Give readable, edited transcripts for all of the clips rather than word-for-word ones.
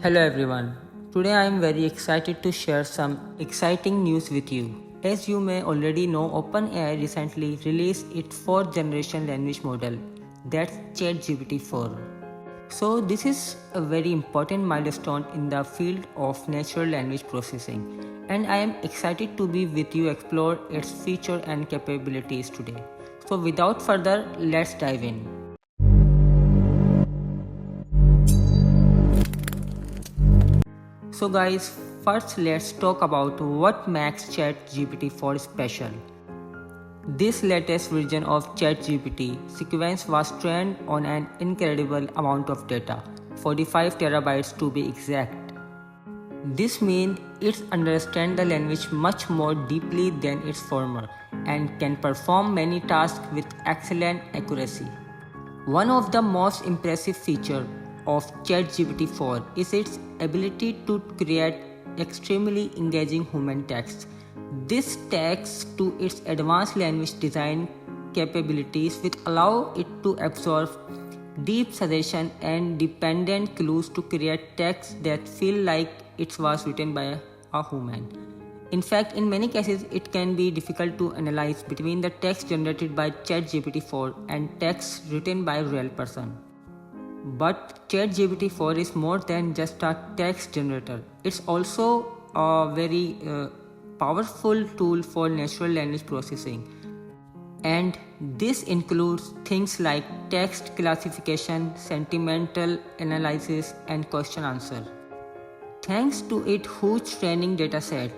Hello everyone. Today I am very excited to share some exciting news with you. As you may already know, OpenAI recently released its 4th generation language model, that's ChatGPT 4. So this is a very important milestone in the field of natural language processing, and I am excited to be with you explore its feature and capabilities today. So without further, let's dive in. So guys, first let's talk about what makes ChatGPT 4 special. This latest version of ChatGPT sequence was trained on an incredible amount of data, 45 terabytes to be exact. This means it understands the language much more deeply than its former and can perform many tasks with excellent accuracy. One of the most impressive features of ChatGPT 4 is its ability to create extremely engaging human text. This thanks to its advanced language design capabilities, which allow it to absorb deep suggestion and dependent clues to create text that feel like it was written by a human. In fact, in many cases, it can be difficult to analyze between the text generated by ChatGPT 4 and text written by a real person. But ChatGPT 4 is more than just a text generator. It's also a very powerful tool for natural language processing. And this includes things like text classification, sentimental analysis, and question answer. Thanks to its huge training dataset,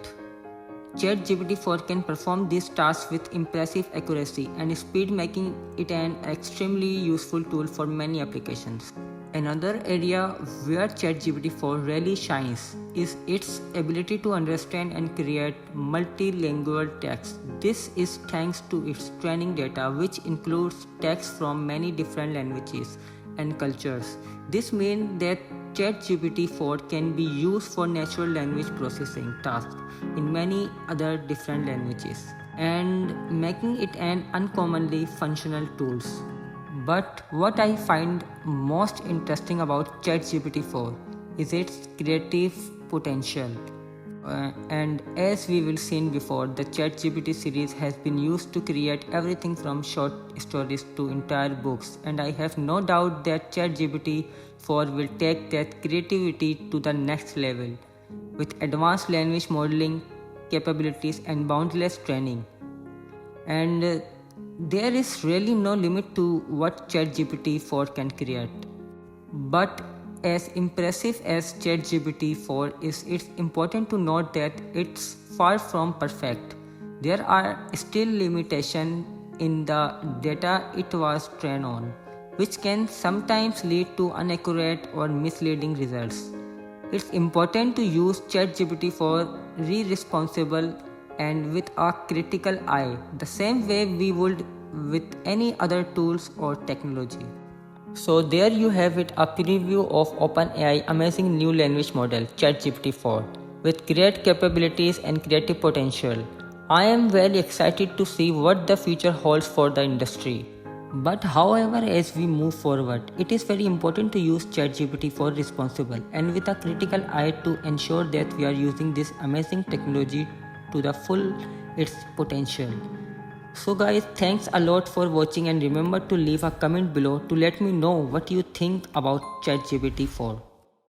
ChatGPT 4 can perform these tasks with impressive accuracy and speed, making it an extremely useful tool for many applications. Another area where ChatGPT 4 really shines is its ability to understand and create multilingual text. This is thanks to its training data, which includes text from many different languages and cultures. This means that ChatGPT 4 can be used for natural language processing tasks in many other different languages and making it an uncommonly functional tool. But what I find most interesting about ChatGPT 4 is its creative potential. And as we will seen before, the ChatGPT series has been used to create everything from short stories to entire books, and I have no doubt that ChatGPT 4 will take that creativity to the next level with advanced language modeling capabilities and boundless training. And there is really no limit to what ChatGPT 4 can create. But as impressive as ChatGPT 4 is, it's important to note that it's far from perfect. There are still limitations in the data it was trained on, which can sometimes lead to inaccurate or misleading results. It's important to use ChatGPT for responsible and with a critical eye, the same way we would with any other tools or technology. So there you have it, a preview of OpenAI amazing new language model ChatGPT 4 with great capabilities and creative potential. I am very excited to see what the future holds for the industry. But however, as we move forward, it is very important to use ChatGPT 4 responsible and with a critical eye to ensure that we are using this amazing technology to the full its potential. So guys, thanks a lot for watching and remember to leave a comment below to let me know what you think about ChatGPT 4.